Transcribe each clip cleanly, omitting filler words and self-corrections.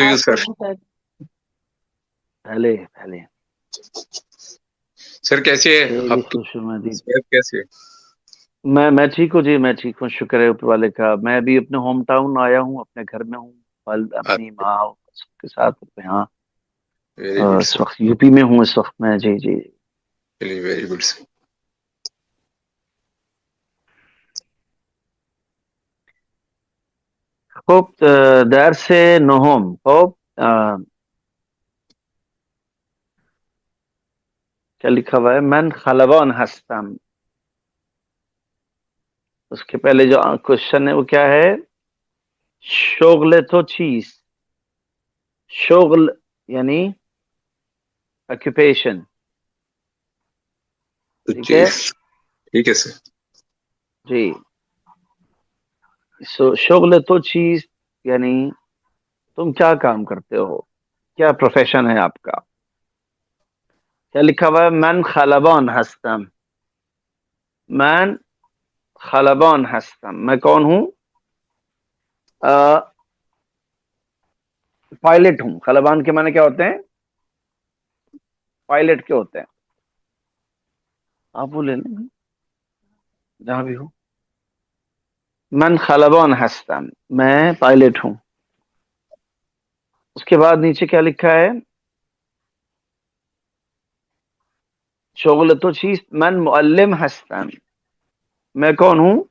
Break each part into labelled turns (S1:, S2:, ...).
S1: To you
S2: आपको
S1: sir.
S2: शायद पहले पहले
S1: सर कैसे है
S2: तेरी
S1: आपकी
S2: खुशनुमा।
S1: सेहत, कैसी है?
S2: मैं ठीक हूँ जी, मैं ठीक हूँ, शुक्र है ऊपर वाले का। मैं अभी अपने होम टाउन आया हूँ, अपने घर में हूँ। अपनी माँ के साथ अपने यहाँ
S1: वेरी गुड
S2: इस
S1: सर।
S2: वक्त यूपी में हूँ इस वक्त मैं। जी जी।
S1: चलिए, very good sir.
S2: Hope there से नो होम होप। क्या लिखा हुआ है? मन खलबन हस्तम। उसके पहले जो क्वेश्चन है वो क्या है? शोगले तो चीज। शोगल यानी ऑक्यूपेशन।
S1: तो
S2: ठीक है
S1: चीज ठीक है सर।
S2: जी। शोगले तो चीज यानी तुम क्या काम करते हो, क्या प्रोफेशन है आपका? क्या लिखा हुआ है? मैन खलबान हस्तम। मैन खलबान हस्तम, मैं कौन हूं? पायलट हूं। खलबान के माने क्या होते हैं? पायलट के होते हैं। आप बोले ना, जहां भी हो। मैन खलबान हस्तम, मैं पायलट हूं। उसके बाद नीचे क्या लिखा है? शोगल तो चीज मैन मुअल्लिम हस्तम, मैं कौन हूं?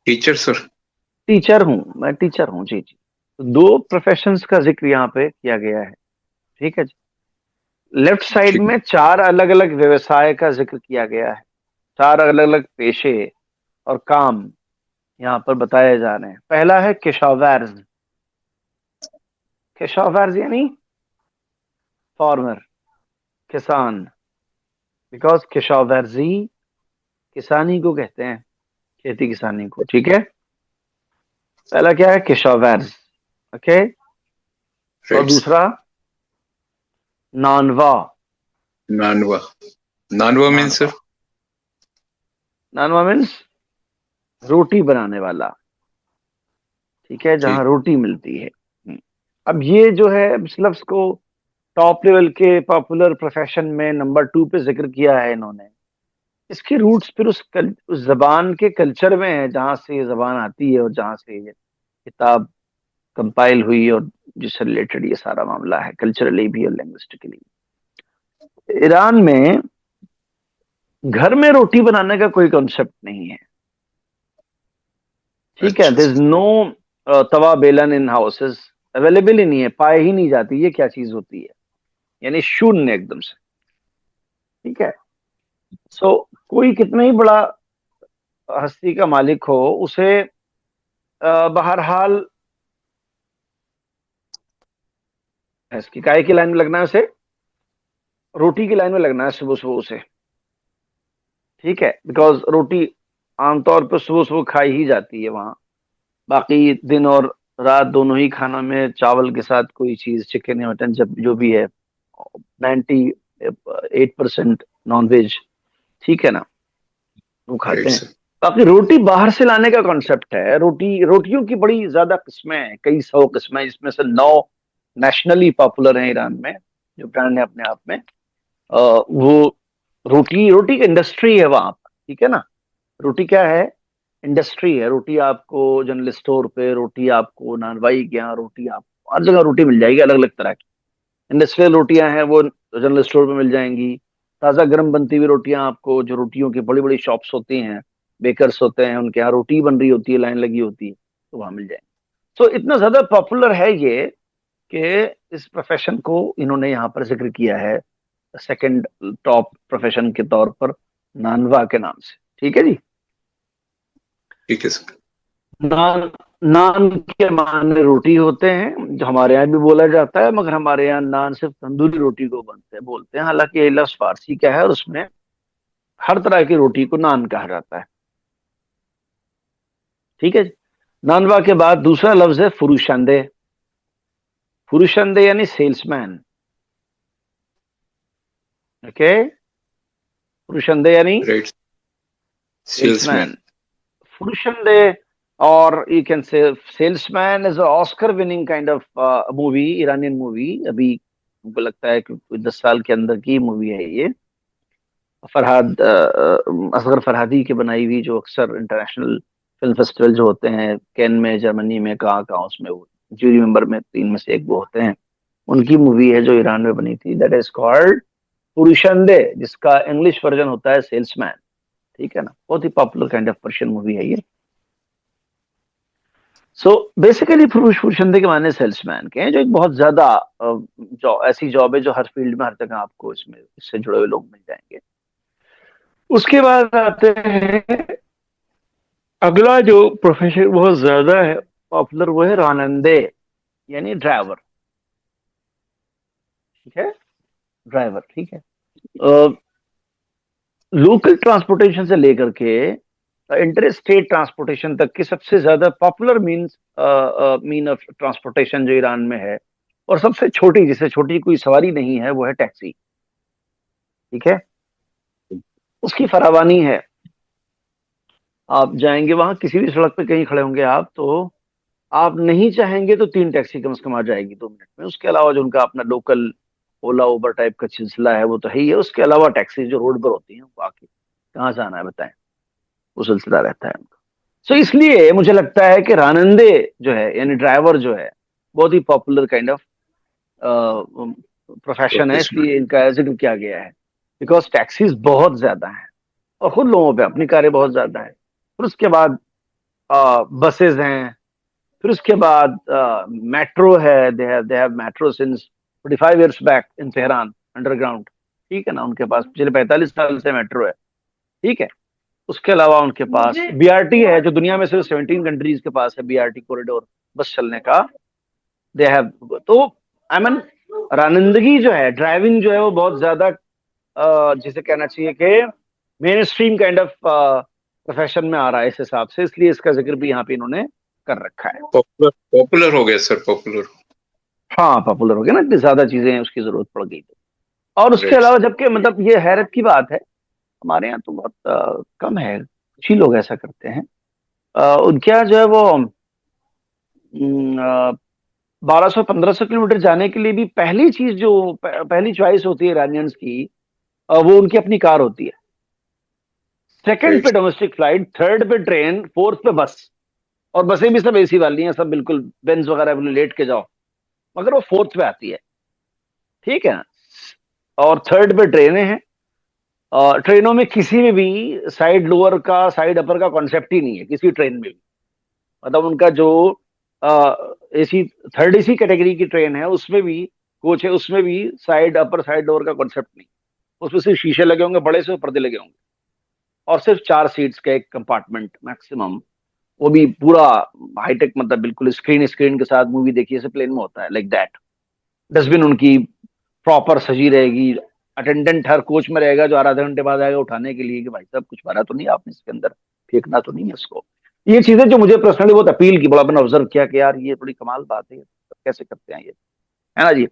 S1: Teacher sir.
S2: टीचर हूं। मैं टीचर हूं जी जी। तो दो प्रोफेशंस का जिक्र यहाँ पे किया गया है। ठीक है जी। लेफ्ट साइड
S1: ठीक।
S2: में चार अलग अलग व्यवसाय का जिक्र किया गया है। चार अलग अलग पेशे और काम यहाँ पर बताए जा रहे हैं। पहला है किशावर्ज। किशावर्ज यानी फार्मर, किसान। बिकॉज किशावर्जी किसानी को कहते हैं, खेती किसानी को। ठीक है। पहला क्या है? किशावर्ज। ओके। और
S1: राइट सर।
S2: दूसरा नानवा।
S1: नानवा। नानवा मीन
S2: नानवा।
S1: सर।
S2: नानवा मीन्स रोटी बनाने वाला। ठीक है, जहां
S1: ठीक।
S2: रोटी मिलती है। अब ये जो है इस लफ्ज को टॉप लेवल के पॉपुलर प्रोफेशन में नंबर 2 पे जिक्र किया है इन्होंने। इसके रूट्स फिर उस जबान के कल्चर में है, जहां से ये जबान आती है और जहां से ये किताब कंपाइल हुई, और जिससे रिलेटेड ये सारा मामला है कल्चरली भी और लिंग्विस्टिकली। ईरान में घर में रोटी बनाने का कोई कॉन्सेप्ट नहीं है। ठीक है,
S1: अच्छा
S2: देयर इज
S1: सर।
S2: नो तवा बेलन इन हाउसेस। अवेलेबल ही नहीं है, पाए ही नहीं जाती ये क्या चीज होती है। यानी शून्य एकदम से। ठीक है। सो कोई कितना ही बड़ा हस्ती का मालिक हो, उसे बहरहाल इसकी काय की लाइन में लगना है, उसे रोटी की लाइन में लगना है सुबह सुबह उसे। ठीक है, बिकॉज रोटी आमतौर पर सुबह सुबह खाई ही जाती है वहां। बाकी दिन और रात दोनों ही खाना में चावल के साथ कोई चीज, चिकन या मटन, जब जो भी है, 98% नॉन वेज। ठीक है ना, वो खाते
S1: राइट
S2: हैं।
S1: सर।
S2: बाकी रोटी बाहर से लाने का कॉन्सेप्ट है। रोटियों की बड़ी ज्यादा किस्में हैं, कई सौ किस्में, जिसमें से 9 नेशनली पॉपुलर हैं ईरान में, जो ब्रांड है अपने आप में। वो रोटी रोटी की इंडस्ट्री है वहां पर। ठीक है ना। रोटी क्या है? इंडस्ट्री है। रोटी आपको जनरल स्टोर पे, रोटी आपको नानवाई के यहाँ, रोटी आपको हर जगह रोटी मिल जाएगी, अलग अलग तरह की। इंडस्ट्रियल रोटियां हैं वो जनरल स्टोर पे मिल जाएंगी। ताज़ा गर्म बनती हुई रोटियां आपको, जो रोटियों की बड़ी बड़ी शॉप्स होती हैं, बेकर्स होते हैं, उनके यहाँ रोटी बन रही होती है, लाइन लगी होती है, तो वहां मिल जाएंगी। तो इतना ज्यादा पॉपुलर है ये कि इस प्रोफेशन को इन्होंने यहाँ पर जिक्र किया है सेकंड टॉप प्रोफेशन के तौर पर, नानवा के नाम से। ठीक है जी।
S1: ठीक है सर।
S2: नान नान के माने रोटी होते हैं, जो हमारे यहाँ भी बोला जाता है, मगर हमारे यहाँ नान सिर्फ तंदूरी रोटी को बोलते हैं। हालांकि ये लफ्ज फारसी का है और उसमें हर तरह की रोटी को नान कहा जाता है। ठीक है जी। नानवा के बाद दूसरा लफ्ज है फुरुशंदे। फुरुशंदे यानी सेल्समैन। ओके। फुरुशंदे यानी
S1: राइट। सेल्समैन।
S2: सेल्समैन। फुरुशंदे और you can say salesman is Oscar winning kind of movie, Iranian movie. अभी हमको लगता है कि 10 साल के अंदर की मूवी है ये। असगर फरहादी की बनाई हुई, जो अक्सर इंटरनेशनल फिल्म फेस्टिवल जो होते हैं कैन में, जर्मनी में, कहाँ कहाँ, उसमें वो जूरी मेंबर में 3 में से एक वो होते हैं, उनकी मूवी है जो ईरान में बनी थी। दैट इज कॉल्ड पुरुषंदे, जिसका इंग्लिश वर्जन होता है सेल्समैन। ठीक है ना, बहुत ही popular kind of Persian movie है ये। सो बेसिकली पुरुषंदे के माने सेल्समैन के हैं, जो एक बहुत ज्यादा ऐसी जॉब है जो हर फील्ड में, हर जगह आपको इसमें इससे जुड़े हुए लोग मिल जाएंगे। उसके बाद आते हैं अगला जो प्रोफेशन बहुत ज्यादा है पॉपुलर, वो है रानंदे, यानी ड्राइवर। ठीक है, ड्राइवर। ठीक है, लोकल ट्रांसपोर्टेशन से लेकर के इंटर स्टेट ट्रांसपोर्टेशन तक की सबसे ज्यादा पॉपुलर मीन ऑफ ट्रांसपोर्टेशन जो ईरान में है, और सबसे छोटी, जिसे छोटी कोई सवारी नहीं है, वो है टैक्सी। ठीक है, उसकी फरावानी है। आप जाएंगे वहां, किसी भी सड़क पे कहीं खड़े होंगे आप, तो आप नहीं चाहेंगे तो 3 टैक्सी कम से कम आ जाएगी 2 मिनट में। उसके अलावा जो उनका अपना लोकल ओला उबर टाइप का सिलसिला है वो तो है ही है। उसके अलावा टैक्सी जो रोड पर होती हैं, वो आके कहाँ से आना है बताएं, वो सिलसिला रहता है उनका। सो इसलिए मुझे लगता है कि रानंदे जो है, यानी ड्राइवर जो है, बहुत ही पॉपुलर काइंड ऑफ प्रोफेशन है,
S1: प्रोफेशनल।
S2: इसलिए इनका जिक्र किया गया है। बिकॉज टैक्सीज बहुत ज्यादा हैं, और खुद लोगों पे अपनी कारें बहुत ज्यादा है। फिर उसके बाद बसेस हैं। फिर उसके बाद मेट्रो है। They have metro since 45 years back in Tehran, underground. ठीक है ना, उनके पास पिछले 45 साल से मेट्रो है। ठीक है, उसके अलावा उनके पास बीआरटी है, जो दुनिया में सिर्फ 17 कंट्रीज के पास है, बीआरटी कॉरिडोर बस चलने का। दे हैव, तो आई मीन रानिंदगी जो है, ड्राइविंग जो है, वो बहुत ज्यादा जिसे कहना चाहिए कि main stream kind of profession में आ रहा है इस हिसाब से, इसलिए इसका जिक्र भी यहाँ पे इन्होंने कर रखा है।
S1: पॉपुलर पॉपुलर हो गया सर, पॉपुलर।
S2: हाँ, पॉपुलर हो गया ना, इतनी ज्यादा चीजें हैं, उसकी जरूरत पड़ गई तो। और उसके
S1: राइट।
S2: अलावा, जबकि मतलब ये हैरत की बात है, हमारे यहाँ तो बहुत कम है, कुछ ही लोग ऐसा करते हैं। उनके यहाँ जो है वो 1200-1500 किलोमीटर जाने के लिए भी पहली चीज जो पहली चॉइस होती है ईरानियंस की, वो उनकी अपनी कार होती है। Second
S1: right.
S2: पे डोमेस्टिक फ्लाइट, थर्ड पे ट्रेन, फोर्थ पे बस। और बसें भी सब एसी वाली हैं, सब बिल्कुल बेंज वगैरह बिल्कुल लेट के जाओ, मगर वो फोर्थ पे आती है। ठीक है, और थर्ड पे ट्रेनें हैं। और ट्रेनों में किसी में भी साइड लोअर का, साइड अपर का कॉन्सेप्ट ही नहीं है किसी ट्रेन में भी। मतलब उनका जो एसी, थर्ड एसी कैटेगरी की ट्रेन है, उसमें भी कोच है, उसमें भी साइड अपर साइड लोअर का कॉन्सेप्ट नहीं। उसमें सिर्फ शीशे लगे होंगे, बड़े से पर्दे लगे होंगे, और सिर्फ 4 सीट्स का एक कंपार्टमेंट मैक्सिमम। वो भी पूरा हाईटेक, मतलब बिल्कुल स्क्रीन स्क्रीन के साथ मूवी देखिए जैसे प्लेन में होता है, लाइक दैट। डस्टबिन उनकी प्रॉपर सजी रहेगी। अटेंडेंट हर कोच में रहेगा, जो आधा घंटे बाद आएगा उठाने के लिए कि भाई साहब कुछ भरा तो नहीं आपने इसके अंदर, फेंकना तो नहीं है इसको। ये चीजें जो मुझे पर्सनली बहुत अपील की, बड़ा मैंने ऑब्जर्व किया कि यार ये बड़ी कमाल बात है, कैसे करते हैं ये, है ना जी।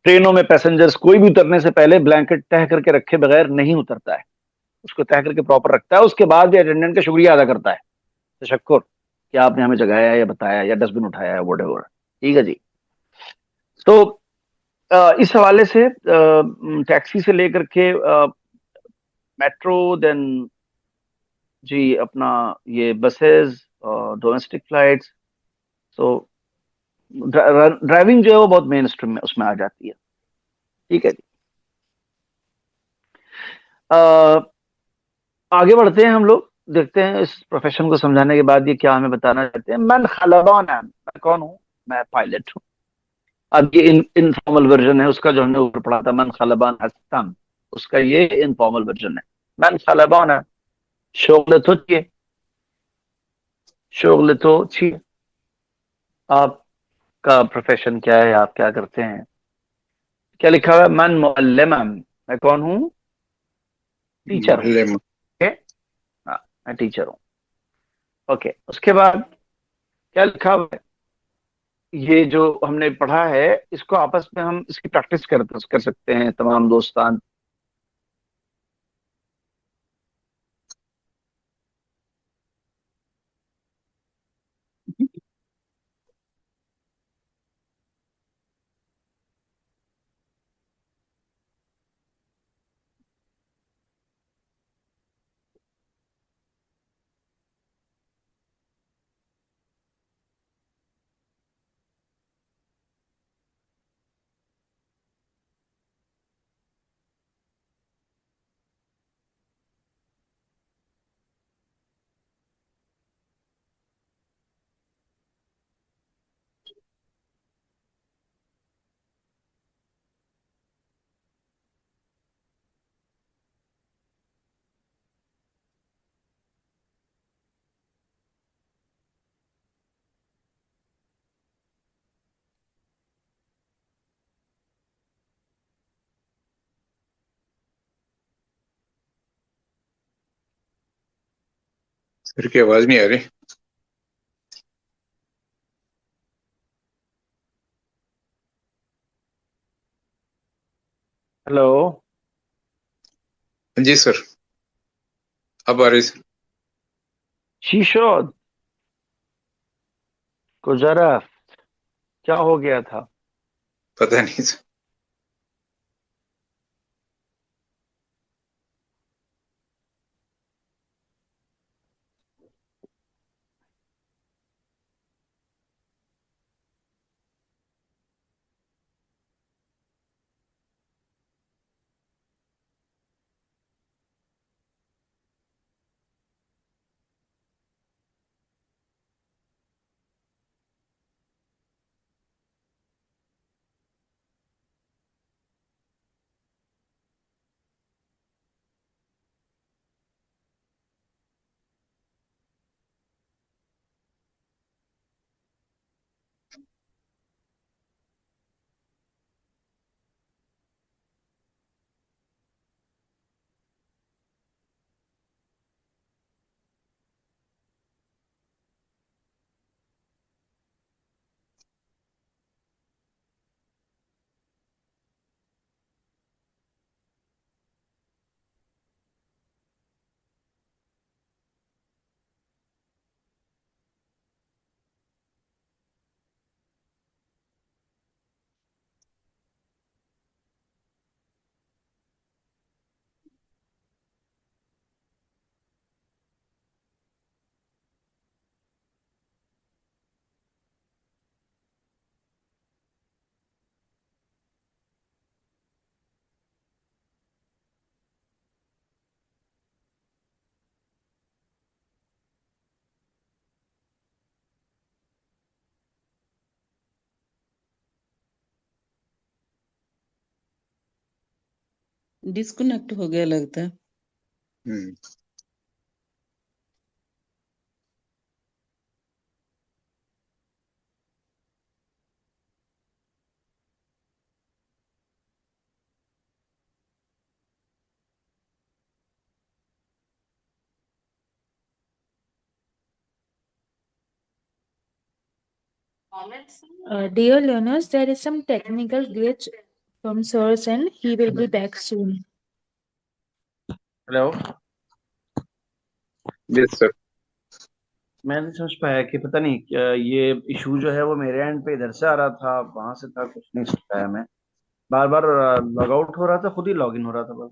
S2: ट्रेनों में पैसेंजर्स कोई भी उतरने से पहले ब्लैंकेट तह करके रखे बगैर नहीं उतरता है, उसको तह करके प्रॉपर रखता है। उसके बाद भी अटेंडेंट का शुक्रिया अदा करता है, तशक्कुर कि आपने हमें जगाया या बताया या डस्टबिन उठाया है, वोट। ठीक है जी। तो इस हवाले से टैक्सी से लेकर के मेट्रो, देन जी अपना ये बसेस, डोमेस्टिक फ्लाइट्स। तो ड्राइविंग जो है वो बहुत मेन स्ट्रीम में उसमें आ जाती है। ठीक है जी। अ, आगे बढ़ते हैं हम लोग, देखते हैं इस प्रोफेशन को समझाने के बाद ये क्या हमें बताना चाहते हैं। मैं खलबान है, मैं कौन हूँ? मैं पायलट हूँ। अब ये इनफॉर्मल वर्जन है उसका, जो हमने ऊपर पढ़ा था, मन खलबान हस्तम, उसका ये इनफॉर्मल वर्जन है। मन खलबान है, शोगल तो चाहिए, शोगल तो चाहिए। आपका प्रोफेशन क्या है, आप क्या करते हैं? क्या लिखा हुआ है? मन मुअल्लिम, मैं कौन हूँ? टीचर हूँ।
S1: मोहल्ले में।
S2: ओके, हाँ, मैं टीचर हूँ। ओके, उसके बाद क्या लिखा हुआ है? ये जो हमने पढ़ा है, इसको आपस में हम इसकी प्रैक्टिस कर सकते हैं तमाम दोस्तान।
S1: सर की आवाज नहीं आ रही।
S2: हेलो।
S1: जी सर, अब आ रही सर।
S2: शीशोद को जरा क्या हो गया था?
S1: पता नहीं सर।
S3: डिस्कनेक्ट हो गया लगता है।
S1: हम्म।
S4: Dear learners, there is some technical glitch from Sir's end. He will be back soon.
S2: Hello.
S1: जी सर।
S2: मैं नहीं समझ पाया कि पता नहीं क्या ये इशू जो है वो मेरे एंड पे इधर से आ रहा था, वहां से था, कुछ नहीं समझ पाया मैं। बार बार लॉग आउट हो रहा था, खुद ही लॉग इन हो रहा था बस।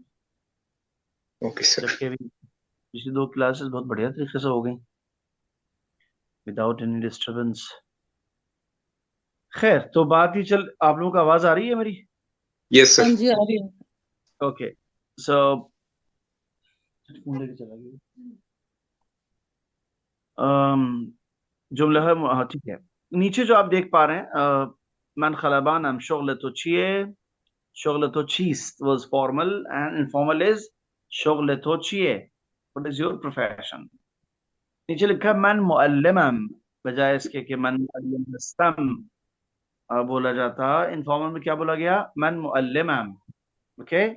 S1: Okay sir.
S2: जबकि अभी पिछली दो क्लासेस बहुत बढ़िया तरीके से हो गई विदाउट एनी डिस्टरबेंस। खैर, तो बात ही चल, आप लोगों को आवाज आ रही है मेरी?
S1: यस
S3: हाँ
S1: सर।
S3: जी, आ रही है।
S2: ओके। सो फोन लेके चला गया। जुमला है, हाँ ठीक है। नीचे जो आप देख पा रहे हैं, मन खलाबान am शोगलतोचिए, शोगलतोचीस was formal and informal is शोगलतोचिए। What is your profession? नीचे लिखा है मन मुअल्लिमम, बजाय इसके कि मन मुअल्लिमस्तम बोला जाता। इनफॉर्मल में क्या बोला गया? मन मुअल्लिमम। ओके।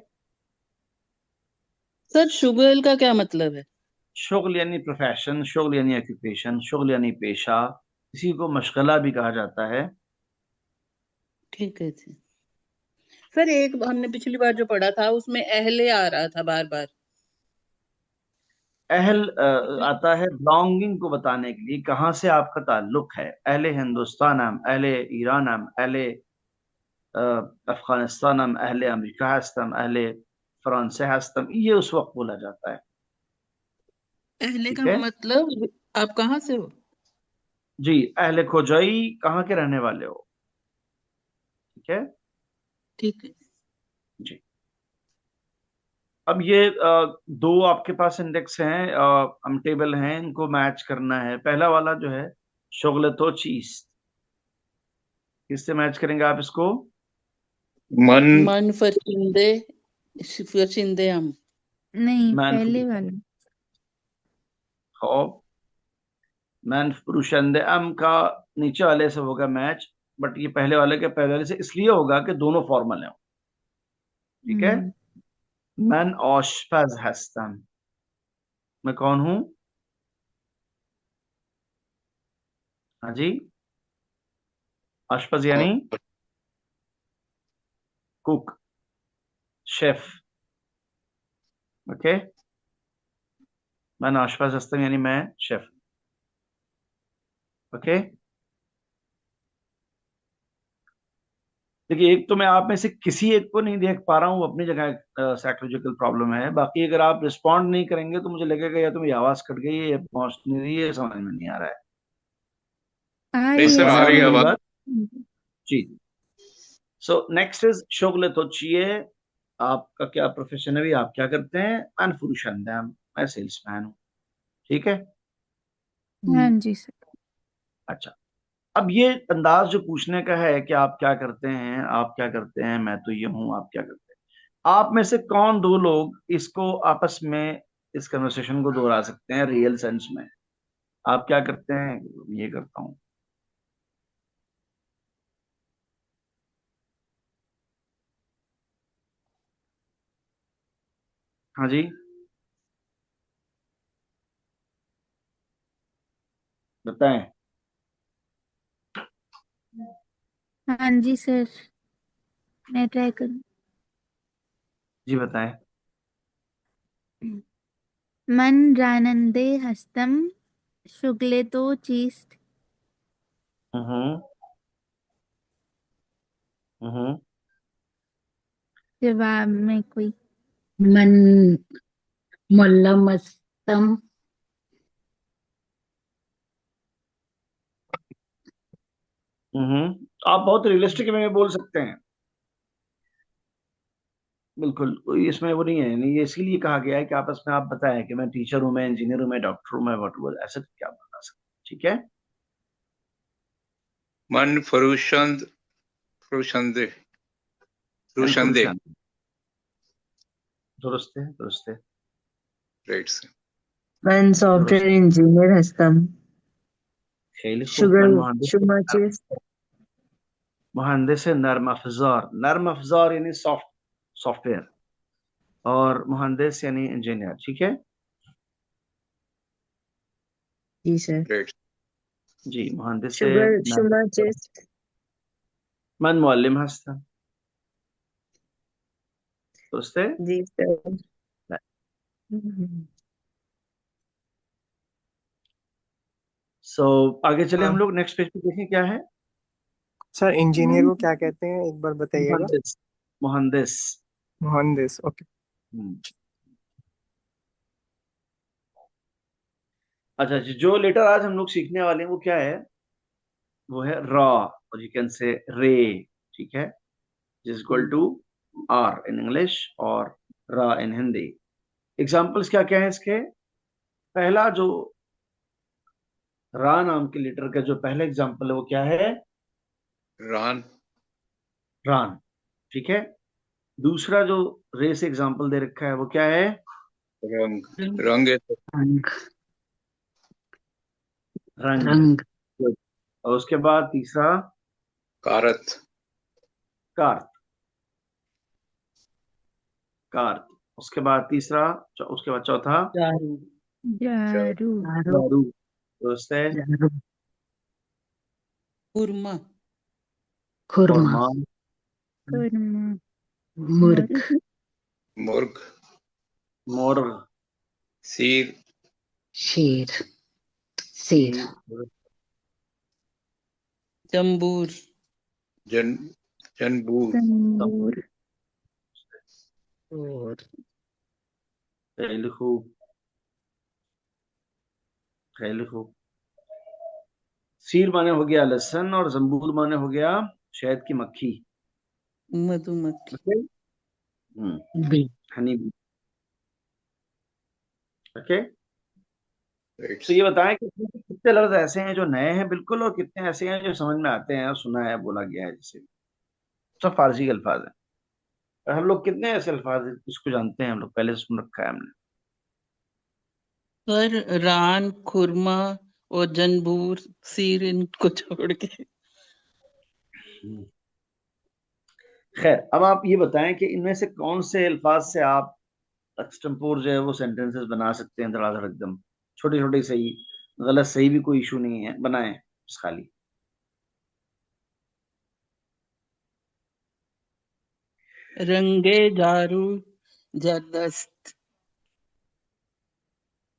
S3: सर, शुगल का क्या मतलब है?
S2: शुगल यानी प्रोफेशन, शुगल यानी ऑक्यूपेशन, शुगल यानी पेशा। इसी को मशगला भी कहा जाता है।
S3: ठीक है जी। सर, एक हमने पिछली बार जो पढ़ा था उसमें अहले आ रहा था बार बार।
S2: अहल आता है बिलोंगिंग को बताने के लिए, कहाँ से आपका ताल्लुक है। अहले हिंदुस्तान हम, अहले ईरान हम, अहले अफगानिस्तान हम, अहले अमेरिका हस्तम, अहले फ्रांस हस्तम, ये उस वक्त बोला जाता है।
S3: अहले
S2: ठीक
S3: का
S2: है
S3: मतलब आप कहाँ से हो?
S2: जी। अहले खोजाई, कहाँ के रहने वाले हो? ठीक है
S3: ठीक है।
S2: जी। अब ये दो आपके पास इंडेक्स हैं, हम टेबल हैं, इनको मैच करना है। पहला वाला जो है शुगल तो चीज, किससे मैच करेंगे आप इसको?
S1: मन।
S3: मन फरिंदे, फरिंदे हम।
S4: नहीं,
S2: मैन
S4: पहले वाला।
S2: खौफ, मैन पुरुषंदे अम का नीचे वाले से होगा मैच, बट ये पहले वाले के पहले वाले से इसलिए होगा कि दोनों फॉर्मल हैं। ठीक है।
S4: हम्म।
S2: मैं आशपज हस्तम, मैं कौन हूं? हाँ जी, आशपज यानी कुक, शेफ। ओके, मैं आशपज हस्तम यानी मैं शेफ। ओके, देखिए एक तो मैं आप में से किसी एक को नहीं देख पा रहा हूँ, अपनी जगह साइकोलॉजिकल प्रॉब्लम है। बाकी अगर आप रिस्पॉन्ड नहीं करेंगे तो मुझे लगेगा या तो मेरी आवाज कट गई है या पहुंच नहीं रही है, समझ में नहीं आ रहा है।
S4: आ
S1: नहीं
S4: रही
S1: सर,
S4: है
S1: आ
S2: समझ आ
S1: रही
S2: रही
S1: है
S2: है
S4: सर।
S2: मेरी
S1: आवाज।
S2: बात? जी। सो नेक्स्ट इज शोगले तोचिए। आपका क्या प्रोफेशन है भी, आप क्या करते हैं? मैं फुरुषंदम, मैं सेल्समैन हूँ। ठीक है,
S4: हाँ जी सर।
S2: अच्छा। अब ये अंदाज जो पूछने का है कि आप क्या करते हैं, आप क्या करते हैं, मैं तो ये हूं, आप क्या करते हैं, आप में से कौन दो लोग इसको आपस में इस कन्वर्सेशन को दोहरा सकते हैं रियल सेंस में? आप क्या करते हैं? ये करता हूं। हाँ जी, बताएं।
S4: हाँ जी सर, मैं ट्राई करूँ।
S2: जी बताएं।
S4: मन रानंदे हस्तम शुक्ले तो चीस्ट।
S2: हम्म, हम्म,
S4: जवाब में कोई?
S3: मन मल्लमस्तम।
S2: आप बहुत रियलिस्टिक में बोल सकते हैं, बिल्कुल कोई इसमें वो नहीं है। नहीं, ये इसीलिए कहा गया है कि आपस में आप बताएं कि मैं टीचर हूं, मैं इंजीनियर हूं, मैं डॉक्टर हूं, मैं वट ऐसे क्या बता सकते हैं। ठीक है,
S1: मन फरुशंद, फरुशंदे, फरुशंदे।
S2: फुरुषान, दुरुस्त है, दुरुस्त है,
S1: राइट सर।
S5: मन
S2: दुरुस्त।
S5: सॉफ्टवेयर इंजीनियर हस्तम
S2: खेल खूब
S5: शुगर
S2: मन
S5: शुमाचिस
S2: मुहंदिस नर्म अफजार, नर्म अफजार यानी सॉफ्टवेयर, और मुहंदिस यानी इंजीनियर। ठीक है
S5: जी सर
S1: राइट।
S2: जी, मुहंदिस से
S5: शुगर
S2: नर्म अफजार।
S5: शुमाचिस
S2: मन मुअल्लिम हस्ता, दुरुस्त है।
S5: जी सर
S2: सो आगे चले हम
S6: हाँ
S2: लोग, नेक्स्ट पेज पे देखें क्या है।
S6: सर, इंजीनियर को क्या कहते हैं, एक बार बताइएगा।
S2: मुहंदिस, मुहंदिस।
S6: मुहंदिस, ओके।
S2: हम्म। अच्छा जी, जो लेटर आज हम लोग सीखने वाले हैं वो क्या है? वो है रॉ, और यू कैन से रे। ठीक है, is equal to R in English और रा इन हिंदी। एग्जाम्पल्स क्या क्या है इसके? पहला जो रा नाम के लेटर का जो पहला एग्जाम्पल है वो क्या है?
S1: रान,
S2: रान। ठीक है, दूसरा जो रे से एग्जाम्पल दे रखा है वो क्या है?
S1: रंग, रंग है सर।
S3: रंग,
S2: रंग।
S3: रंग,
S2: Good. और उसके बाद तीसरा
S1: कारत,
S2: कार्त, कार्त। उसके बाद तीसरा, उसके बाद चौथा
S3: जारू,
S4: जारू।
S3: जारू,
S2: दारू। दोस्त है।
S3: जारू, खुरमा,
S2: और
S3: खुरमा,
S2: मां,
S4: कर्मा।
S3: मुर्ग,
S1: मुर्ग,
S2: मोर,
S1: सीर,
S3: शेर, शेर, जम्बूर,
S1: जन, जनबूर,
S4: तंबूर।
S3: और
S2: लिखो, लिखो। सीर माने हो गया लहसुन, और जम्बूर माने हो गया शहद की मक्खी।
S3: मधुमक्खी,
S2: okay,
S3: bee,
S2: honey. Okay,
S1: right.
S2: तो ये बताएं कि इसमें से कितने लफ्ज ऐसे हैं जो नए हैं बिल्कुल, और कितने ऐसे हैं जो समझ में आते हैं और सुना है, बोला गया है, जैसे सब फारसी के अल्फाज हैं। और हम लोग कितने ऐसे अल्फाज हैं इसको जानते हैं, हम लोग पहले सुन रखा है हमने।
S3: पर रान, खुरमा और जंबूर, सीर इनको छोड़ के।
S2: खैर, अब आप ये बताएं कि इनमें से कौन से अल्फाज से आप एक्सटेम्पोर जो है वो सेंटेंसेस बना सकते हैं धड़ाधड़ एकदम, छोटे छोटे सही, गलत सही भी कोई इशू नहीं है, बनाएं। खाली।
S3: रंगे जारू जरदस्त।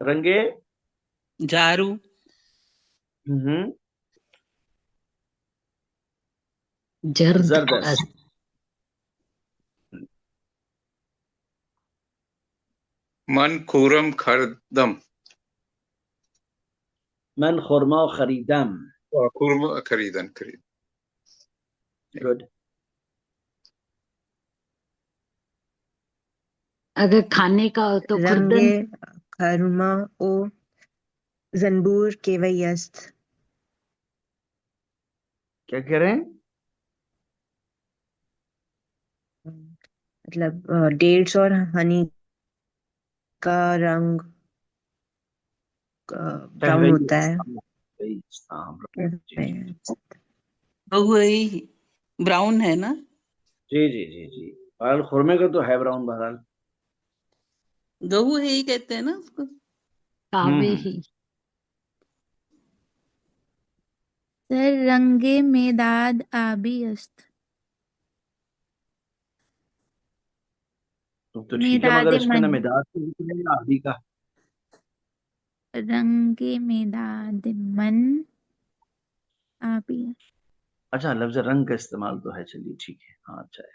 S2: रंगे
S3: जारू
S2: जरदस्त।
S1: मन खुरम खरदम।
S2: मन खुरमा खरीदम।
S1: खुरमा खरीदन खरीद।
S2: गुड।
S7: अगर खाने का हो तो
S5: रंगे
S7: खुर्दन।
S5: खरुमा ओ जंबूर केवयस्त।
S2: क्या कह रहे हैं?
S5: मतलब डेट्स और हनी का रंग ब्राउन होता है।
S3: वही ब्राउन है ना?
S2: जी जी जी जी, बहरहाल खुरमे का तो है ब्राउन बहरहाल।
S3: गहू है ही कहते हैं ना उसको।
S7: कावे ही।
S4: सर रंगे मेदाद आबी अस्त।
S2: तो ठीक है,
S4: मेदाद
S2: मगर इसमें ना
S4: मन।
S2: मिदाद तो निकलेगा आदि का।
S4: रंगे मेदाद मन आबी।
S2: अच्छा, लफ्ज रंग का इस्तेमाल तो है, चलिए ठीक है, हाँ अच्छा है,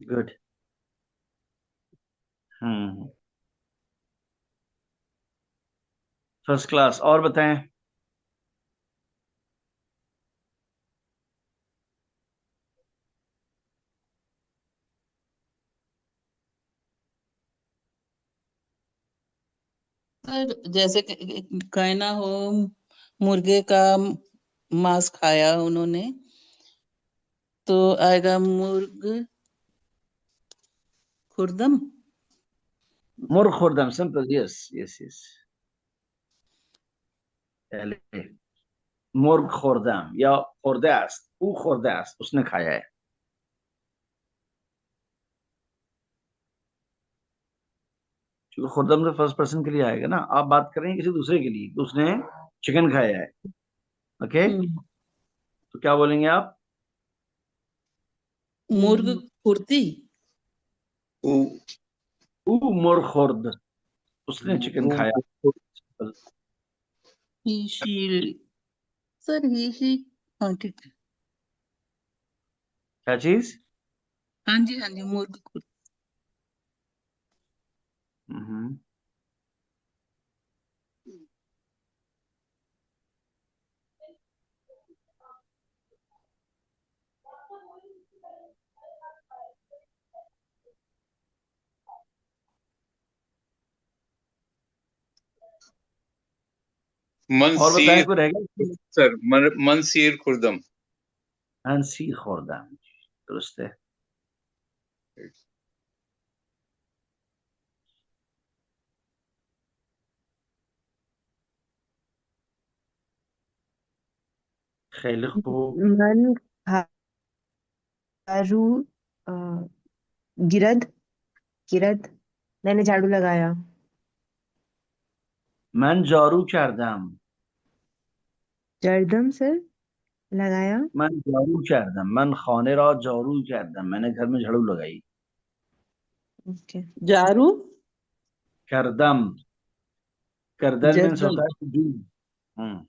S2: गुड। First class. और बताएं।
S3: सर जैसे कहना हो मुर्गे का मांस खाया उन्होंने तो आएगा मुर्ग खुर्दम।
S2: मुर्ग Khurda, simple, yes yes yes. मुर्ग खुर्दम या खुर्दास्त, वो खुर्दास्त उसने खाया है। क्योंकि खुर्दम तो फर्स्ट पर्सन के लिए आएगा ना, आप बात कर रहे हैं किसी दूसरे के लिए, तो उसने चिकन खाया है। ओके, तो क्या बोलेंगे आप?
S3: मुर्ग खुर्दी।
S2: ऊ मुर्ग खुर्द, उसने चिकन खाया।
S3: ही शी। Sir he she. हाँ ठीक है।
S2: क्या चीज?
S3: हाँ जी मुर्ग खुर्द।
S2: हम्म। और बताएं,
S1: मनसीर।
S2: कोई रह गया?
S1: सर मनसीर खुर्दम।
S2: हंसी खुर्दम, दुरुस्त है। खेल खूब।
S5: मन खारू अ, गिरद गिरद। मैंने झाड़ू लगाया।
S2: मन जारू चारदाम।
S5: जर्दम सर लगाया।
S2: मन जारू चारदाम, मन खाने रा जारू चारदाम, मैंने घर में झाड़ू लगाई।
S5: ओके।
S3: जारू
S2: करदम, करदन मीन्स
S3: जरदम।
S2: होता है to do। हम्म।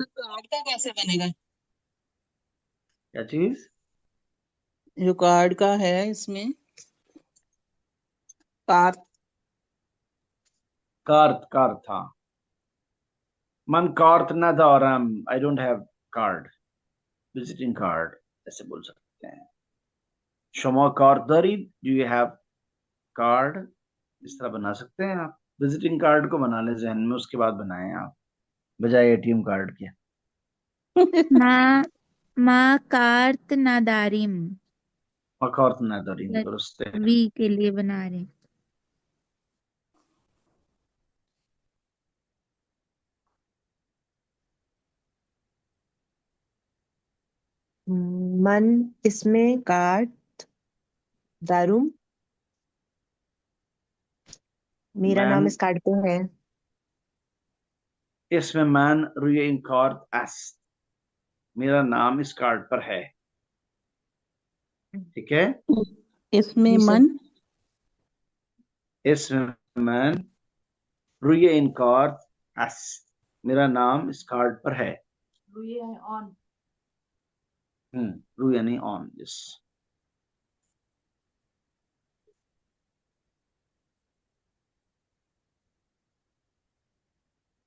S3: तो कार्ड का कैसे बनेगा?
S2: क्या चीज?
S3: जो कार्ड का है इसमें पार्थ।
S2: कार्त, कार्त था। मन कार्त न दारम, I don't have card, visiting card, ऐसे बोल सकते हैं। शमा कार्ड दारी, डू यू हैव कार्ड, इस तरह बना सकते हैं आप। विजिटिंग कार्ड को बना ले जहन में, उसके बाद बनाएं आप, बजाय एटीएम कार्ड के।
S4: माँ माँ कार्त नादारिम।
S2: कार्त न दारी, दुरुस्त है।
S4: वी के लिए बना रहे हैं।
S5: मन इसमें काट दारूम मेरा नाम
S2: मैन,
S5: इस कार्ड पे है।
S2: इसमें मैन रुए इन कार्ड एस, मेरा नाम इस कार्ड पर है। ठीक है,
S3: इसमें
S5: जी सर।
S3: मन
S2: इसमें मैन रुए इन कार्ड एस, मेरा नाम इस कार्ड पर है।
S4: on.
S2: रुए नहीं on, yes.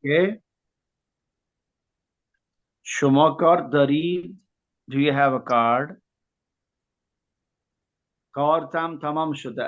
S2: Okay. Shumakar Darid, do you have a card? Kar tam tamam शुदा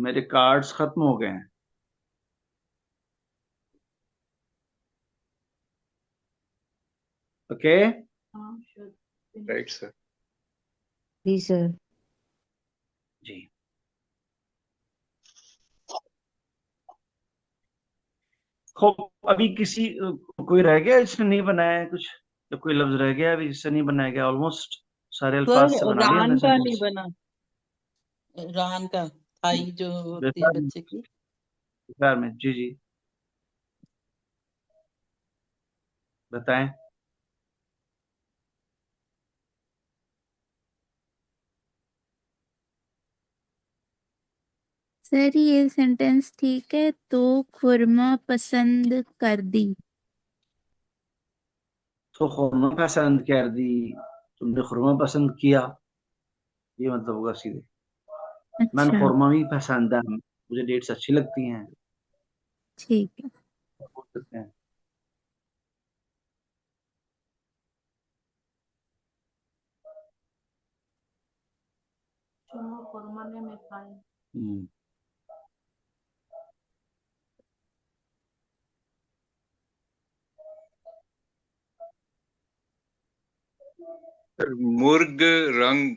S2: मेरे कार्ड्स खत्म हो गए हैं। Okay,
S1: right sir.
S5: जी सर।
S2: जी। खूब, अभी किसी कोई रह गया इसमें नहीं बनाया है कुछ, तो कोई लफ्ज रह गया अभी जिससे नहीं बनाया गया? ऑलमोस्ट सारे अल्फाज से
S3: सर
S2: बना लिया हमने
S3: रान का नहीं
S2: सेंटेंस।
S3: बना, रान का थाई जो होती है बच्चे की।
S2: में जी जी बताएं।
S8: सर ये सेंटेंस ठीक है, तो खुरमा पसंद कर दी।
S2: तो खुरमा पसंद कर दी, तुमने खुरमा पसंद किया, ये मतलब होगा सीधे। मैंने
S8: अच्छा
S2: खुरमा भी पसंद है, मुझे डेट्स अच्छी लगती हैं,
S8: ठीक है।
S2: बोल सकते हैं। हम्म,
S1: मुर्ग रंग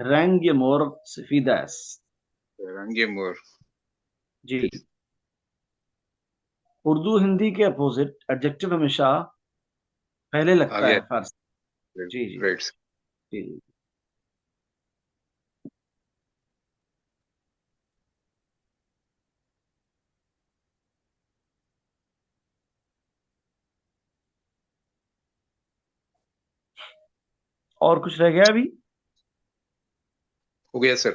S2: रंग मोर सफीदास।
S1: रंग मोर।
S2: जी। उर्दू हिंदी के अपोजिट एडजेक्टिव हमेशा पहले लगता
S1: आगे
S2: है फारसी। जी जी
S1: राइट।
S2: जी जी। और कुछ रह गया अभी?
S1: हो गया सर।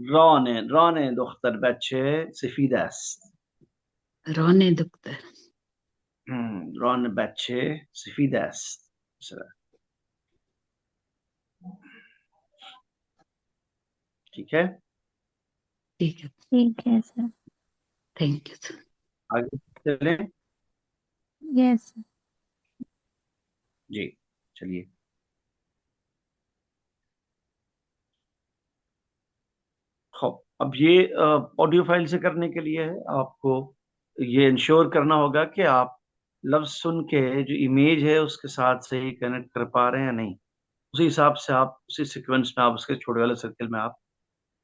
S2: रौने दुख्तर बच्चे सफीदास।
S7: रोने दुख्तर.
S2: रौन बच्चे सफीदास। ठीक है,
S7: ठीक है,
S8: ठीक है सर।
S7: Thank you sir.
S2: आगे चलें।
S8: यस।
S2: जी चलिए। खब अब ये ऑडियो फाइल से करने के लिए है, आपको ये इंश्योर करना होगा कि आप लफ्ज सुन के जो इमेज है उसके साथ सही कनेक्ट कर पा रहे हैं या नहीं। उसी हिसाब से आप उसी सीक्वेंस में आप उसके छोटे वाले सर्कल में आप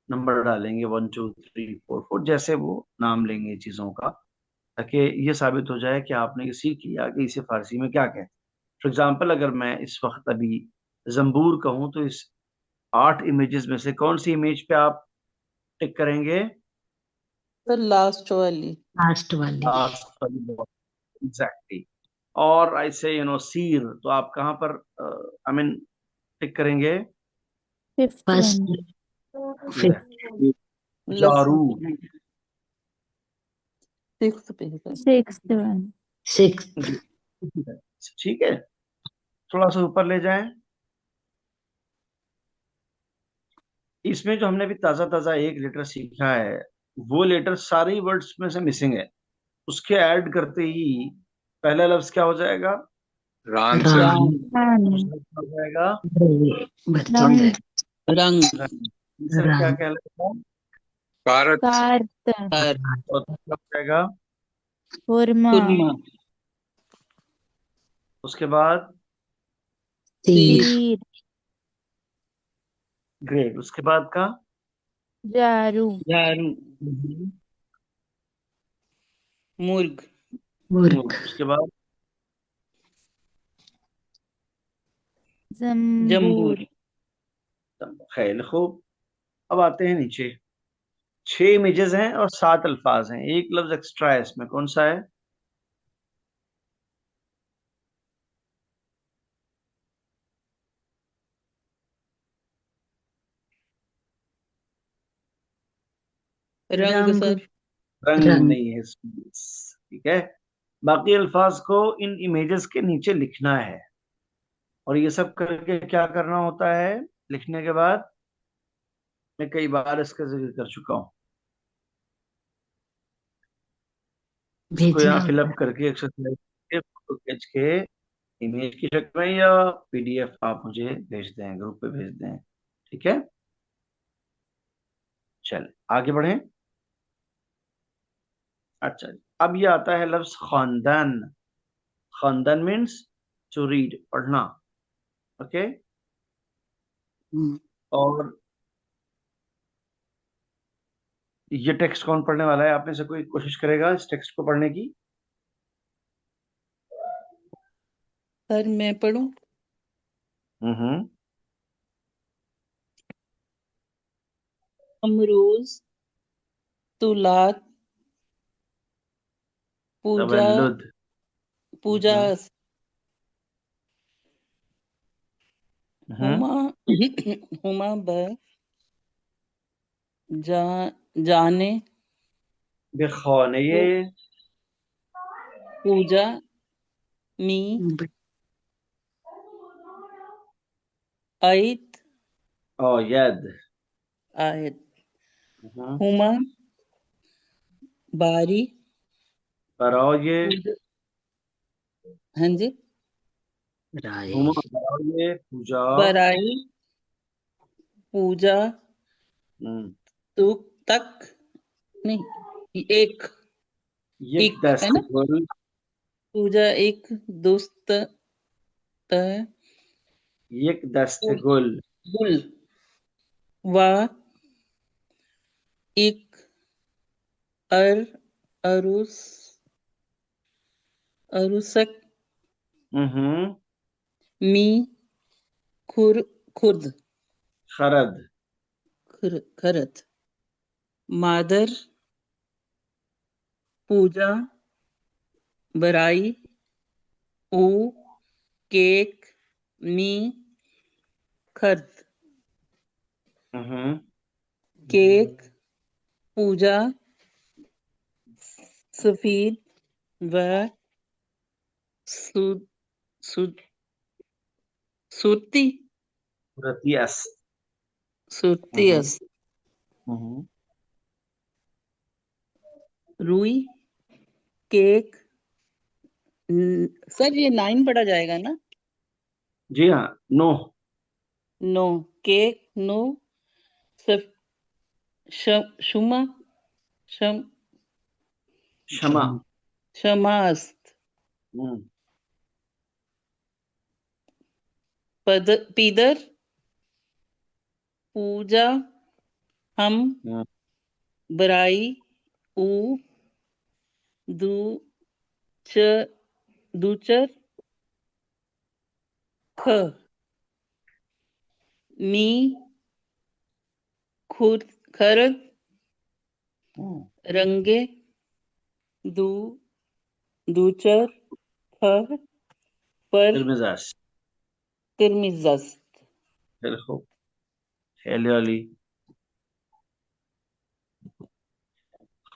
S2: नंबर डालेंगे 1 2 3 4 4, जैसे वो नाम लेंगे चीज़ों का, ताकि ये साबित हो जाए कि आपने ये सीख लिया कि इसे फारसी में क्या कहते हैं। फॉर एग्जाम्पल, अगर मैं इस वक्त अभी जम्बूर कहूँ तो इस 8 इमेजेस में से कौन सी इमेज पे आप टिक करेंगे?
S3: सर लास्ट वाली।
S7: लास्ट वाली.
S2: एग्जैक्टली। और ऐसे सीर, तो आप कहाँ पर आई मीन टिक करेंगे?
S8: Fifth
S7: first,
S8: one.
S7: फिफ्थ,
S2: जारू।
S3: सिक्स पे है सर।
S8: Sixth one.
S7: सिक्स.
S2: जी, ठीक है, थोड़ा सा ऊपर ले जाएं। इसमें जो हमने अभी ताजा ताजा एक लेटर सीखा है, वो लेटर सारे वर्ड्स में से मिसिंग है, उसके ऐड करते ही पहला लफ्ज क्या हो जाएगा?
S1: रान सर।
S7: रान.
S8: वन।
S2: दूसरा क्या हो जाएगा?
S7: बच
S8: रंग।
S7: जाता
S3: रंग।
S2: तीसरा क्या
S7: रंग.
S2: कहलाएगा?
S1: कारत।
S8: कार्त।
S3: कार।
S2: और क्या हो जाएगा?
S8: खुरमा।
S3: खुरमा।
S2: उसके बाद
S7: तीर.
S8: तीर।
S2: ग्रेट, उसके बाद का
S8: जारू।
S3: झारू। मुर्ग।
S7: मुर्ग.
S2: उसके बाद
S8: जम्बूर।
S3: जम्बूर।
S2: खैर खूब। अब आते हैं नीचे। 6 इमेजेस हैं और 7 अल्फाज हैं, एक लफ्ज एक्स्ट्रा है इसमें, कौन सा है?
S3: रंग
S7: रंग
S3: सर।
S2: रंग
S7: रंग
S2: नहीं है इसमें। ठीक है, बाकी अल्फाज को इन इमेजेस के नीचे लिखना है, और ये सब करके क्या करना होता है लिखने के बाद? मैं कई बार इसका जिक्र कर चुका हूँ। इसको
S7: भेजना
S2: यहाँ
S7: होता
S2: फिलअप करके एक्सरसाइज के फोटो खींच के इमेज की शक्ल में या पीडीएफ आप मुझे भेज दें, ग्रुप पे भेज दें। ठीक है, चल आगे बढ़ें। अच्छा जी, अब ये आता है लफ्ज खानदान। खानदान मीन्स टू रीड, पढ़ना। ओके,
S7: है।
S2: और ये टेक्स्ट कौन पढ़ने वाला है? आप में से कोई कोशिश करेगा इस टेक्स्ट को पढ़ने की?
S3: सर मैं पढ़ूं?
S2: हम्म।
S3: अमरोज, तुलात, पूजा,
S2: तवल्लुद।
S3: पूजा,
S2: हम्म।
S3: हुमा, हुमा ब, जा, जाने,
S2: बेखाने ये
S3: पूजा, मी,
S7: ब-
S3: आयत,
S2: ओ यद।
S3: आयत,
S2: हम्म।
S3: हुमा, बारी,
S2: कराओ ये।
S3: पूजा। हाँ जी।
S7: राय
S2: हुमा कराओ ये पूजा।
S3: बराई, पूजा,
S2: हम्म।
S3: तुक, तक, नहीं, एक,
S2: ये
S3: एक है
S2: दस्त
S3: ना?
S2: गुल।
S3: पूजा एक, दुस्त, त,
S2: ये दस्त गुल।
S3: गुल, वा, एक, अर, अरुस, अरुसक,
S2: हम्म।
S3: मी, खुर, खुर्द,
S2: खरद।
S3: खरत, मादर, पूजा, बराई, ऊ, केक, मी, खर्द,
S2: हम्म।
S3: केक, पूजा, सफीद, व, सु, सु, सुरती,
S2: रतियस।
S3: सुरती
S2: हम्म।
S3: अस,
S2: हम्म।
S3: रुई, केक, सर ये 9 पढ़ा जाएगा ना?
S2: जी हाँ, नो।
S3: नो, केक, नो, सफ, शुमा, शम,
S2: क्षमा।
S3: शमास्त,
S2: हम्म।
S3: पद, पीदर, पूजा, हम,
S2: हम्म।
S3: बराई, ऊ, दू, च, दूचर, ख, मी, खुद, खरद, रंगे, दू, दूचर, ख, पर,
S2: तिरमिजाज।
S3: तिरमिजस्त,
S2: देखो, हेले वाली।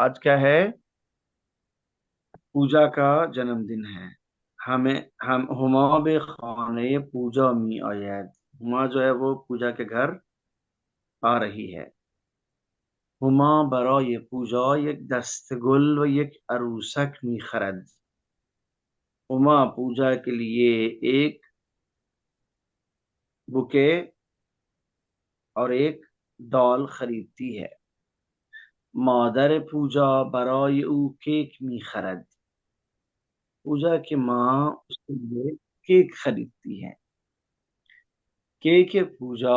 S2: आज क्या है? पूजा का जन्मदिन है। हम हुमा बे खाने पूजा मी आयद। हुमा जो है वो पूजा के घर आ रही है। हुमा बराय पूजा एक दस्तगुल व एक अरूसक मी खरद। हुमा पूजा के लिए एक बुके और एक डॉल खरीदती है। मादर पूजा बराय ऊ केक मी खरद। पूजा की माँ उसके लिए केक खरीदती है। केक पूजा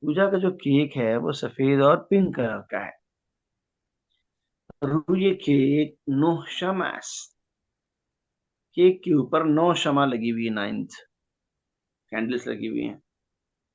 S2: पूजा का जो केक है वो सफेद और पिंक कलर का है। रुई केक 9 शमास, केक के ऊपर 9 शमा लगी हुई है, 9 कैंडल्स लगी हुई हैं.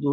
S2: दो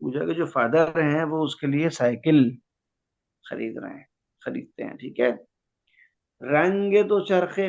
S2: पूजा के जो फादर हैं वो उसके लिए साइकिल खरीदते हैं. ठीक है. रंग तो चरखे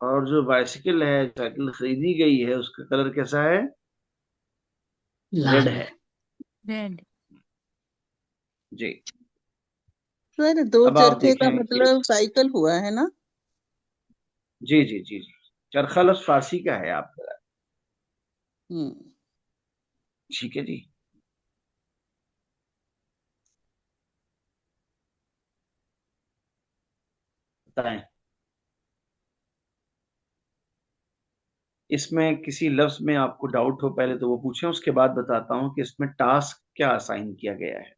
S2: और जो बाइसिकल है, साइकिल खरीदी गई है, उसका कलर कैसा है? रेड
S7: लाल
S2: है.
S4: रेड.
S2: जी.
S3: सर दो
S2: अब आप
S3: चरखे का
S2: देखें कि
S3: मतलब साइकिल हुआ है ना?
S2: जी जी जी जी, चरखा लफ्ज फारसी का है. आप
S3: हम्म।
S2: ठीक है जी. बताएं. इसमें किसी लफ्ज में आपको डाउट हो पहले तो वो पूछें, उसके बाद बताता हूं कि इसमें टास्क क्या असाइन किया गया है.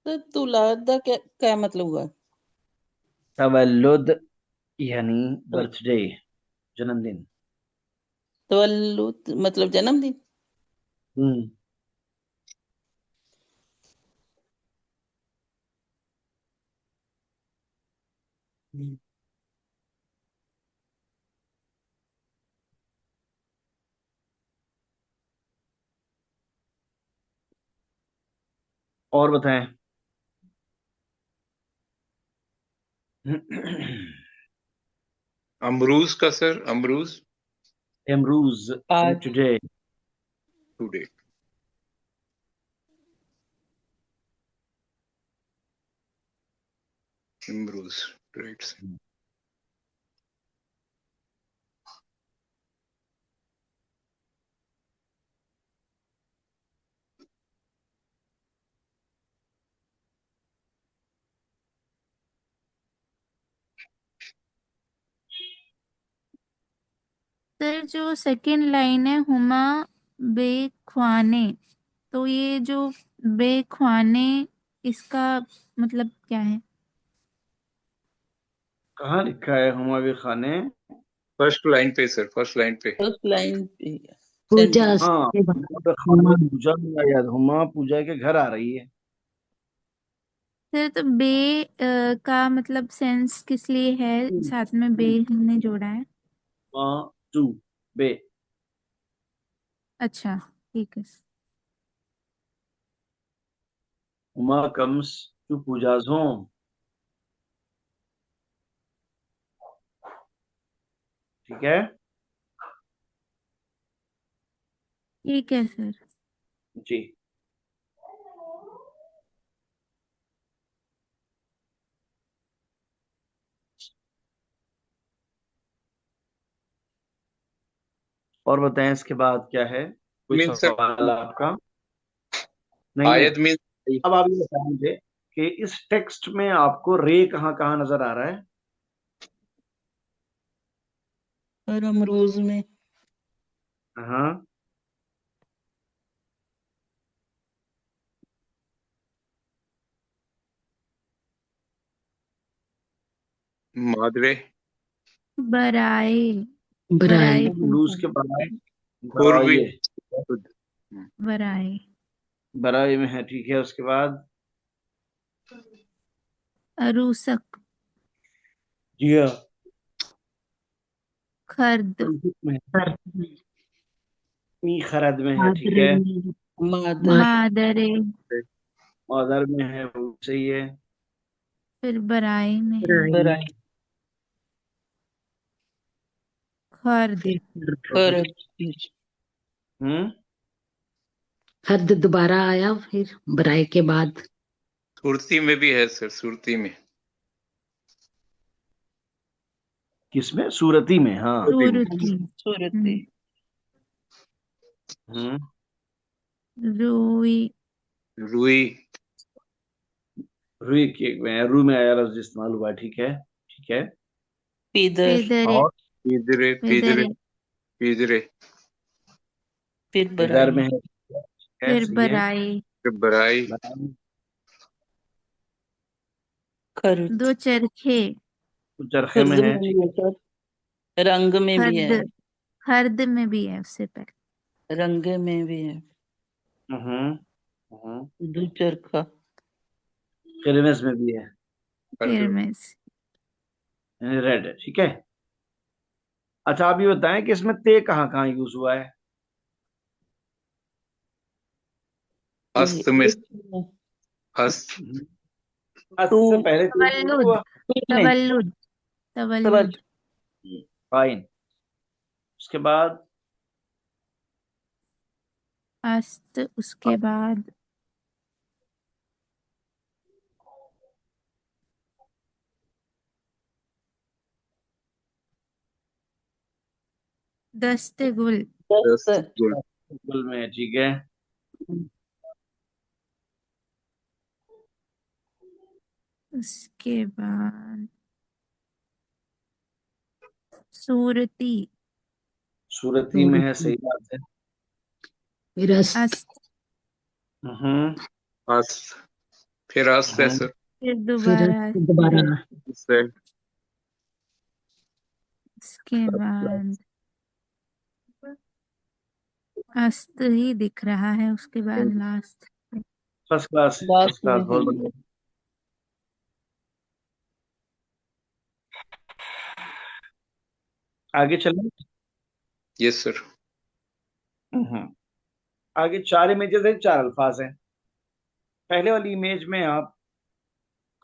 S3: तो तुलाद का क्या क्या मतलब हुआ?
S2: तवल्लुद यानी बर्थडे, जन्मदिन.
S3: तवल्लुद मतलब जन्मदिन।
S2: हम्म. और बताएं.
S1: अमरूज का सर, अमरूज
S2: इमरूज
S3: आज
S2: टुडे.
S1: टुडे. इमरूज, राइट.
S8: सर जो सेकंड लाइन है, हुमा बेख्वाने, तो ये जो बेख्वाने, इसका मतलब क्या है?
S2: कहाँ लिखा है हुमायूं खाने?
S1: फर्स्ट लाइन पे सर, फर्स्ट लाइन पे.
S3: फर्स्ट लाइन पे
S7: पूजा
S3: सेंटेंस।
S2: हाँ,
S7: के बाद
S2: हुमा खाने
S7: हुमा
S2: पूजा में याद, हुमा पूजा के घर आ रही है.
S8: सर तो का मतलब सेंस किस लिए है, साथ में बे हमने जोड़ा है?
S2: Two by.
S8: अच्छा, ठीक है.
S2: Huma comes to Pooja's home. ठीक है.
S8: ठीक है सर.
S2: जी. और बताएं इसके बाद क्या है? कोई
S1: मीन सर,
S2: सवाल आपका? नहीं नहीं.
S1: आयत मीन.
S2: अब आप ये बताएं मुझे कि इस टेक्स्ट में आपको रे कहाँ कहाँ नजर आ रहा है?
S3: और अमरूज में
S2: हाँ.
S1: मादरे,
S8: बराए.
S7: बराई
S8: बराए
S2: लूज
S8: पूजा.
S2: के बराए.
S1: खुरवी,
S2: बराए.
S1: खुद.
S8: बराए.
S2: बराए में है. ठीक है. उसके बाद
S8: अरूसक.
S2: जिया.
S8: खर्द.
S2: में है.
S7: पर
S2: मी खरद में है. ठीक
S7: मादरे
S2: है.
S7: में
S3: मादर
S8: मादरे.
S2: मदर में है. वो सही है.
S8: फिर बराए में है.
S7: बराई
S3: बराई
S8: खर्द.
S7: फिर
S3: खरद
S2: हम्म.
S7: हद दोबारा आया फिर बराई के बाद
S1: सुरती में भी है सर, सुरती में.
S2: किसमें? सूरती में. हाँ.
S1: सुरती में.
S8: सूरती.
S3: सूरती
S2: हम्म.
S8: रुई.
S1: रुई,
S2: रुई के में, रू में आया लफ्ज इस्तेमाल हुआ. ठीक है. ठीक है.
S3: पिदर
S8: पेदरे.
S2: और
S1: पिदरे, पिदरे,
S8: पेदरे.
S1: पिदरे.
S3: फिर
S2: इधर में
S3: बराई
S2: है. ठीक है.
S8: फिर
S2: सही है.
S8: बराए.
S1: फिर बराई,
S2: बराई.
S3: खर्द
S8: दो चरखे,
S2: चरखे में
S3: खर्द
S2: है,
S3: में
S2: ठीक
S3: भी है सर, रंग में भी है,
S8: खर्द, खर्द में भी है उससे पहले।
S3: रंग में भी है,
S2: है।
S3: दुचरखा,
S2: किरमिस में भी है,
S1: हर
S8: फिर से
S2: रेड है, ठीक है। अच्छा आप ये बताएं कि इसमें ते कहाँ कहाँ यूज हुआ है?
S1: हस्त में,
S3: में,
S1: हस्त,
S2: आज
S3: टू
S2: से पहले ते यूज
S8: तवल्लुद,
S2: हुआ।
S3: में,
S8: तवल्लुद, तवल्लुद।
S2: फाइन। उसके बाद
S8: अस्त, उसके बाद दस्ते गुल,
S3: दस्त,
S1: दस्त गुल,
S2: गुल में है, ठीक है।
S8: उसके बाद सूरती,
S2: सूरती में है, सही बात है।
S7: फिर
S8: अस्त,
S1: हस्त, फिर हस्त है सर,
S8: फिर
S7: फिर
S8: दोबारा अस्त,
S7: दोबारा
S1: से
S8: उसके बाद अस्त ही दिख रहा है, उसके बाद last.
S2: First class,
S3: last
S2: first class,
S3: में
S2: बहुत
S3: है।
S2: बढ़िया। आगे चलें।
S1: Yes sir.
S2: आगे 4 इमेजेस है, 4 अल्फाज हैं। पहले वाली इमेज में आप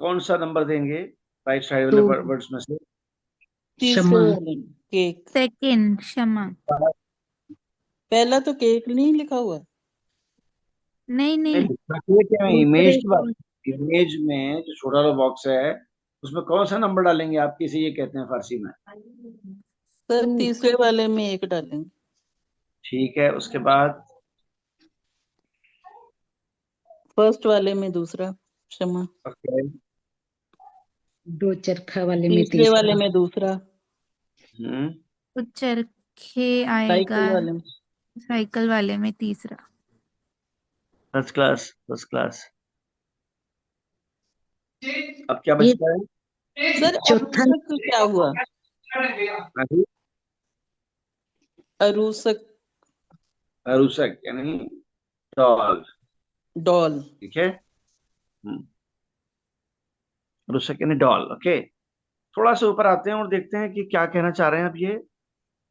S2: कौन सा नंबर देंगे राइट साइड वाले
S7: तो
S2: वर्ड्स में से?
S3: तीसरे
S7: क्षमा,
S3: वाले में, केक,
S8: सेकंड, क्षमा।
S3: पहला तो केक नहीं लिखा हुआ,
S8: नहीं
S2: नहीं
S8: नहीं,
S2: लिखा क्या है, इमेज
S3: दूसरे
S2: की बात। इमेज में जो छोटा वाला बॉक्स है उसमें कौन सा नंबर डालेंगे आप, किसे ये कहते हैं फारसी में?
S3: सर तीसरे वाले में एक डालेंगे,
S2: ठीक है। उसके बाद
S3: फर्स्ट वाले में दूसरा, क्षमा,
S2: ओके।
S7: दो चरखा वाले में
S3: तीसरे वाले
S7: तीसरा,
S3: में दूसरा,
S2: हम्म
S8: तो चरखे आएगा,
S3: साइकिल वाले में,
S8: साइकिल वाले में तीसरा।
S2: First class, first class. अब क्या
S7: ये
S2: बचता है?
S3: सर
S7: चौथा
S3: अरूसक क्या हुआ,
S2: हाँ,
S3: अरूसक,
S2: अरूसक यानी डॉल,
S3: डॉल,
S2: ठीक है। अरूसक यानी डॉल, ओके। थोड़ा सा ऊपर आते हैं और देखते हैं कि क्या कहना चाह रहे हैं अब ये।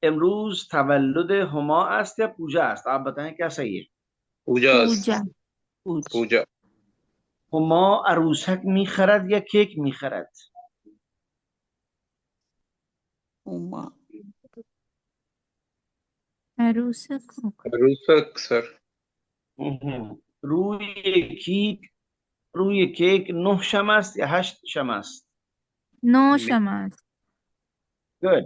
S2: इमरूज तवल्लुद हुमा अस्त या पूजा अस्त, आप बताएं क्या सही है?
S1: पूजा,
S8: पूजा,
S3: पूछ,
S1: पूजा,
S2: हुमा अरूसक मी खरद या केक मी खरद?
S3: उमा,
S8: अरूसक होगा।
S1: रुसक सर,
S2: रूई केक, रूई केक नुह शमस या हश्त शमस?
S8: नो शमास,
S2: गुड।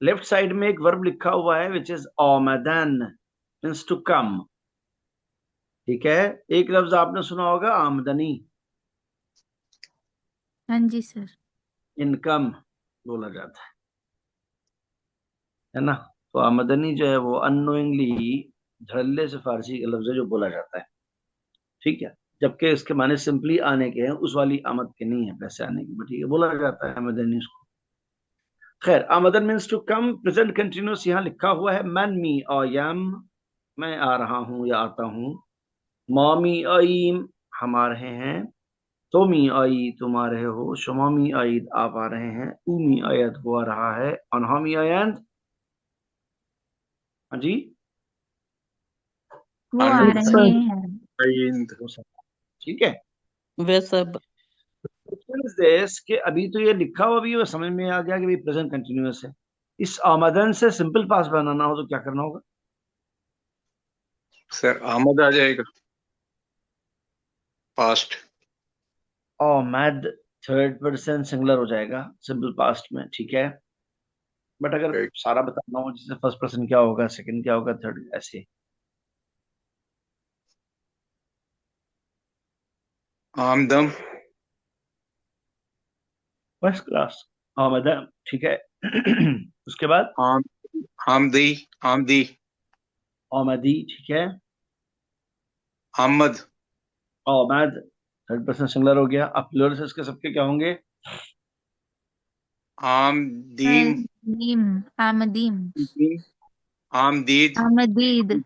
S2: लेफ्ट साइड में एक वर्ब लिखा हुआ है विच इज आमदन, मीन्स टू कम, ठीक है। एक लफ्ज आपने सुना होगा आमदनी,
S8: हाँ जी सर।
S2: इनकम बोला जाता है ना। तो आमदनी जो है वो अननोइंगली, धड़ल्ले से फारसी का लफ्ज है जो बोला जाता है, ठीक है। जबकि इसके माने सिंपली आने के हैं, उस वाली आमद के नहीं है, पैसे आने की, बट ठीक है बोला जाता है आमदनी उसको। खैर, आमदन means to come, present continuous यहाँ लिखा हुआ है। मन मी आयम, मैं आ रहा हूँ या आता हूँ। मामी आईम, हम आ रहे हैं। तोमी आई, तुम आ रहे हो। शमामी आईद, आप आ रहे हैं। उमी आयत, वो आ रहा है। अनहामी आयंद, हाँ जी,
S8: वो आ
S1: आनंद,
S8: रहे हैं।
S1: आइंद,
S2: ठीक है।
S3: वे सब,
S2: दिस कि अभी तो ये लिखा हुआ भी है, समझ में आ गया कि भाई प्रेजेंट कंटिन्यूअस है। इस आमदन से सिंपल पास बनाना हो तो क्या करना होगा?
S1: सर आमद आ जाएगा, पास्ट,
S2: आमद थर्ड पर्सन सिंगुलर हो जाएगा सिंपल पास्ट में, ठीक है। बट अगर
S1: राइट।
S2: सारा बताना हो, जैसे फर्स्ट पर्सन क्या होगा, सेकंड क्या होगा, थर्ड, ऐसे।
S1: आमदम,
S2: फर्स्ट क्लास, आमदन, ठीक है। उसके बाद
S1: आम आमदी आमदी
S2: आमदी, ठीक है।
S1: आमद
S2: आमद, थर्ड पर्सन सिंगुलर हो गया। अब प्लूरल से इसके सबके क्या होंगे?
S1: आमदीम
S8: आमदीम आमदीम
S1: आमदीद
S8: आमदीद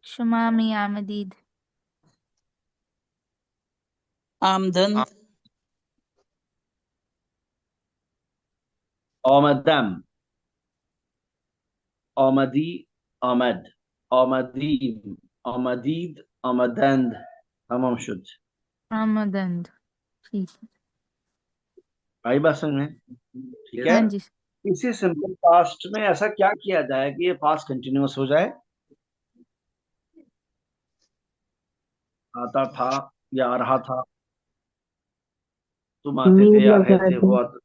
S8: शुमामी आमदीद
S3: आमदन
S2: आमदम, आमदी, आमद, आमदीम, आमदीद, आमदंद, तमाम शुद्ध।
S8: आमदंद। ठीक है।
S2: आई बात समझ में? ठीक है।
S8: हाँ जी।
S2: इसी सिंपल पास्ट में ऐसा क्या किया जाए कि ये पास्ट कंटिन्यूअस हो जाए? आता था या आ रहा था, तुम आते थे या रहे थे, हुआ था।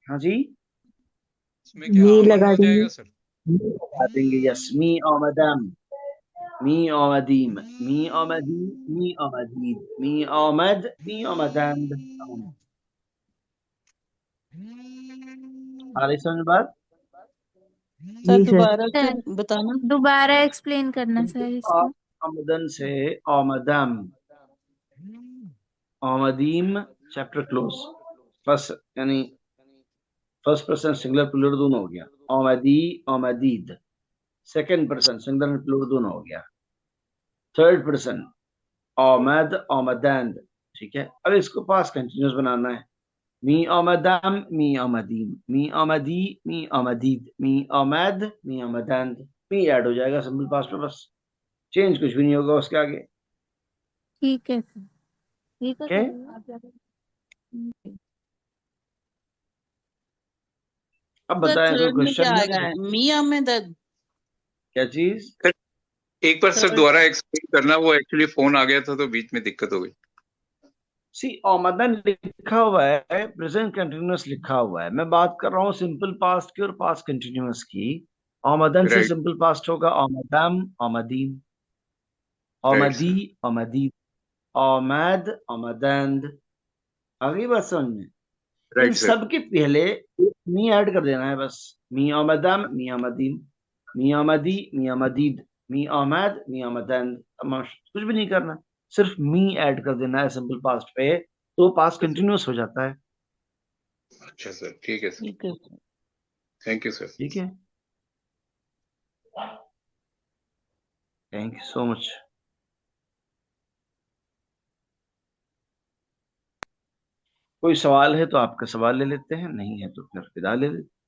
S2: हाँ जी,
S1: इसमें क्या आमद हो जाएगा सर?
S2: मी लगा देंगे। यस, मी आमदम, मी आमदीम, मी आमदी, मी आमदीद, मी आमद, मी आमदंद। आ रही समझ बात?
S3: सर दोबारा से
S8: सर
S3: बताना।
S8: दोबारा एक्सप्लेन करना सर इसको।
S2: आमदन से आमदम, आमदीम, चैप्टर क्लोज। फर्स्ट यानी फर्स्ट पर्सन सिंगुलर प्लूरल दोनों हो गया। आमदी, आमदीद। सेकंड पर्सन सिंगुलर प्लूरल दोनों हो गया। थर्ड पर्सन आमद, आमदंद। ठीक है। अब इसको पास कंटिन्यूस बनाना है। मी आमदम, मी आमदीम, मी आमदी, मी आमदीद, मी आमद, मी आमदंद। मी ऐड हो जाएगा सिंपल पास्ट में, बस चेंज कुछ भी नहीं होगा उसके आगे।
S8: ठीक है सर। ठीक है
S2: ओके,
S8: सर आप जाकर-
S2: अब
S3: सर
S2: बताएं कोई
S3: थर्ड में क्या
S2: क्वेश्चन
S3: आ
S2: है?
S3: गया है? मियां में दर्द।
S2: क्या चीज?
S1: एक बार सर
S3: थर्ड
S1: दोबारा एक्सप्लेन करना, वो एक्चुअली फोन आ गया था तो बीच में दिक्कत हो गई।
S2: सी, आमदन लिखा हुआ है, प्रेजेंट कंटिन्यूअस लिखा हुआ है। मैं बात कर रहा हूँ सिंपल पास्ट की और पास्ट कंटिन्यूअस की। आमदन से
S1: राइट
S2: सिंपल पास्ट होगा आमदम, आमदीन,
S1: राइट
S2: आमदी,
S1: सर।
S2: आमदीद, आमद, आमदंद। आ गई बात समझ में? In
S1: right sir.
S2: सब के पहले एक मी ऐड कर देना है बस। मी आमदम, मी आमदीन, मी आमदी, मी आमदीद, मी आमद, मी आमदंद। कुछ भी नहीं करना, सिर्फ मी ऐड कर देना है सिंपल पास्ट पे, तो पास्ट कंटिन्यूअस हो जाता है।
S1: अच्छा सर, ठीक है सर।
S3: ठीक है सर।
S1: Thank you sir.
S2: ठीक है, थैंक यू सो मच। कोई सवाल है तो आपका सवाल ले लेते हैं, नहीं है तो फिर विदा ले लेते हैं।